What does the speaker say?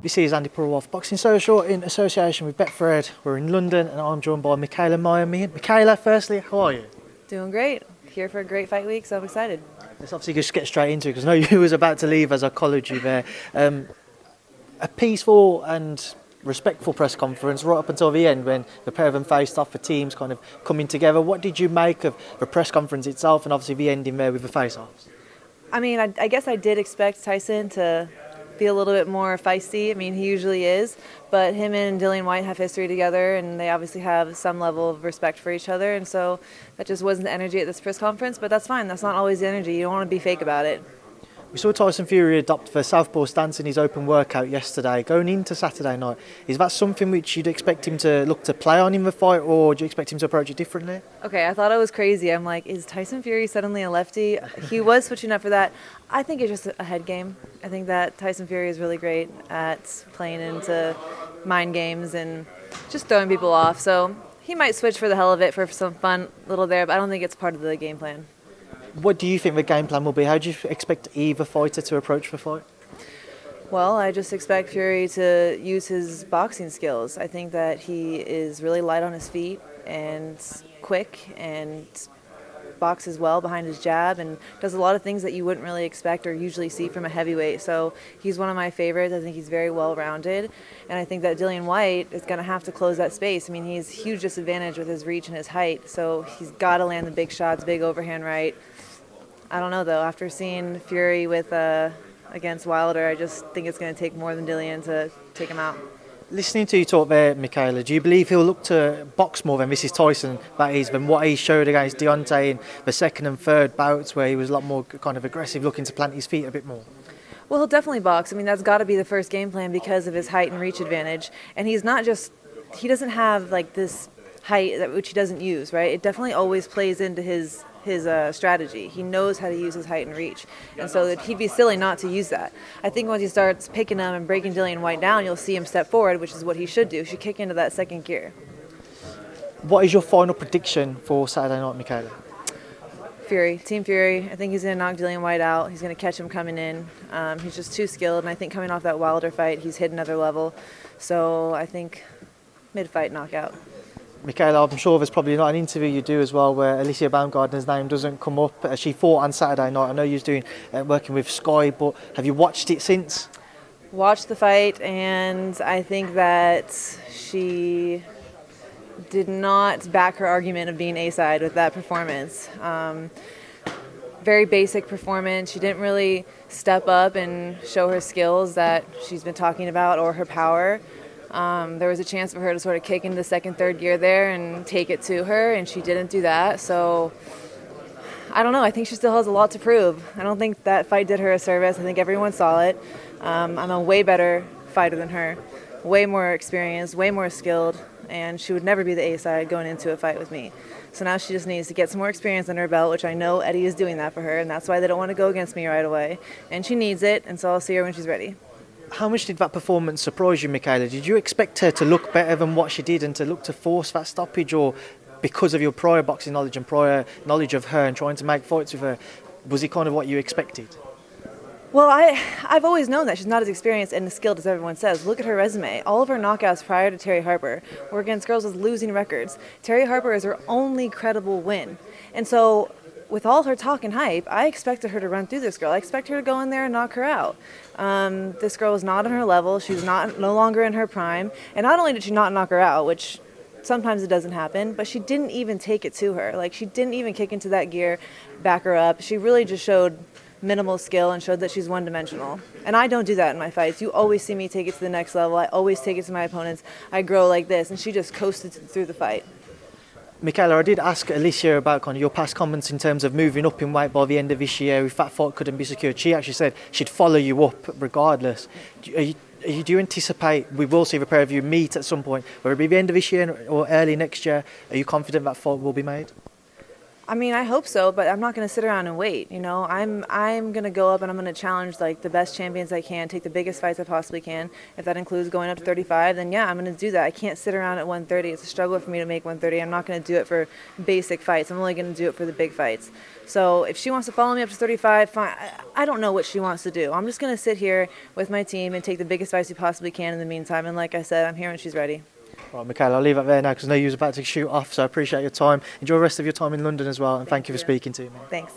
This is Andi Purewal, Boxing Social in association with Betfred. We're in London and I'm joined by Mikaela Mikaela, firstly, how are you? Doing great. Here for a great fight week, so I'm excited. Let's obviously just get straight into it because I know you was about to leave as I collared you there. A peaceful and respectful press conference right up until the end when the pair of them faced off, the teams kind of coming together. What did you make of the press conference itself and obviously the ending there with the face-offs? I mean, I guess I did expect Tyson to be a little bit more feisty. I mean, he usually is, but him and Fury-Whyte have history together, and they obviously have some level of respect for each other, and so that just wasn't the energy at this press conference, but that's fine. That's not always the energy. You don't want to be fake about it. We saw Tyson Fury adopt the southpaw stance in his open workout yesterday. Going into Saturday night, is that something which you'd expect him to look to play on in the fight, or do you expect him to approach it differently? Okay, I thought I was crazy. I'm like, is Tyson Fury suddenly a lefty? He was switching up for that. I think it's just a head game. I think that Tyson Fury is really great at playing into mind games and just throwing people off. So he might switch for the hell of it for some fun little there, but I don't think it's part of the game plan. What do you think the game plan will be? How do you expect either fighter to approach the fight? Well, I just expect Fury to use his boxing skills. I think that he is really light on his feet and quick and boxes well behind his jab and does a lot of things that you wouldn't really expect or usually see from a heavyweight. So he's one of my favorites. I think he's very well-rounded. And I think that Fury-Whyte is going to have to close that space. I mean, he's a huge disadvantage with his reach and his height. So he's got to land the big shots, big overhand right. I don't know, though. After seeing Fury with against Wilder, I just think it's going to take more than Dillian to take him out. Listening to you talk there, Mikaela, do you believe he'll look to box more than this is Tyson, that is, than what he showed against Deontay in the second and third bouts where he was a lot more kind of aggressive, looking to plant his feet a bit more? Well, he'll definitely box. I mean, that's got to be the first game plan because of his height and reach advantage. And he doesn't have like this height which he doesn't use, right? It definitely always plays into his strategy. He knows how to use his height and reach, and so he'd be silly not to use that. I think once he starts picking them and breaking Fury-Whyte down, you'll see him step forward, which is what he should do. He should kick into that second gear. What is your final prediction for Saturday night, Mikaela? Fury, Team Fury. I think he's going to knock Fury-Whyte out. He's going to catch him coming in. He's just too skilled, and I think coming off that Wilder fight, he's hit another level. So I think mid-fight knockout. Mikaela, I'm sure there's probably not an interview you do as well where Alycia Baumgardner's name doesn't come up. She fought on Saturday night. I know you're doing working with Sky, but have you watched it since? Watched the fight, and I think that she did not back her argument of being A-side with that performance. Very basic performance. She didn't really step up and show her skills that she's been talking about or her power. There was a chance for her to sort of kick into the second, third gear there and take it to her, and she didn't do that. So I don't know. I think she still has a lot to prove. I don't think that fight did her a service. I think everyone saw it. I'm a way better fighter than her, way more experienced, way more skilled, and she would never be the A-side going into a fight with me. So now she just needs to get some more experience under her belt, which I know Eddie is doing that for her, and that's why they don't want to go against me right away. And she needs it, and so I'll see her when she's ready. How much did that performance surprise you, Mikaela? Did you expect her to look better than what she did and to look to force that stoppage, or because of your prior boxing knowledge and prior knowledge of her and trying to make fights with her, was it kind of what you expected? Well, I've always known that she's not as experienced and as skilled as everyone says. Look at her resume. All of her knockouts prior to Terry Harper were against girls with losing records. Terry Harper is her only credible win. And so with all her talk and hype, I expected her to run through this girl. I expect her to go in there and knock her out. This girl was not on her level. She's no longer in her prime. And not only did she not knock her out, which sometimes it doesn't happen, but she didn't even take it to her. Like, she didn't even kick into that gear, back her up. She really just showed minimal skill and showed that she's one-dimensional. And I don't do that in my fights. You always see me take it to the next level. I always take it to my opponents. I grow like this, and she just coasted through the fight. Mikaela, I did ask Alycia about kind of your past comments in terms of moving up in weight by the end of this year if that fight couldn't be secured. She actually said she'd follow you up regardless. Do you anticipate we will see the pair of you meet at some point, whether it be the end of this year or early next year? Are you confident that fight will be made? I mean, I hope so, but I'm not going to sit around and wait. You know, I'm going to go up and I'm going to challenge like the best champions I can, take the biggest fights I possibly can. If that includes going up to 35, then yeah, I'm going to do that. I can't sit around at 130. It's a struggle for me to make 130. I'm not going to do it for basic fights. I'm only going to do it for the big fights. So if she wants to follow me up to 35, fine. I don't know what she wants to do. I'm just going to sit here with my team and take the biggest fights we possibly can in the meantime. And like I said, I'm here when she's ready. Right, Mikaela, I'll leave it there now because I know you was about to shoot off, so I appreciate your time. Enjoy the rest of your time in London as well, and thank you for speaking to me. Thanks.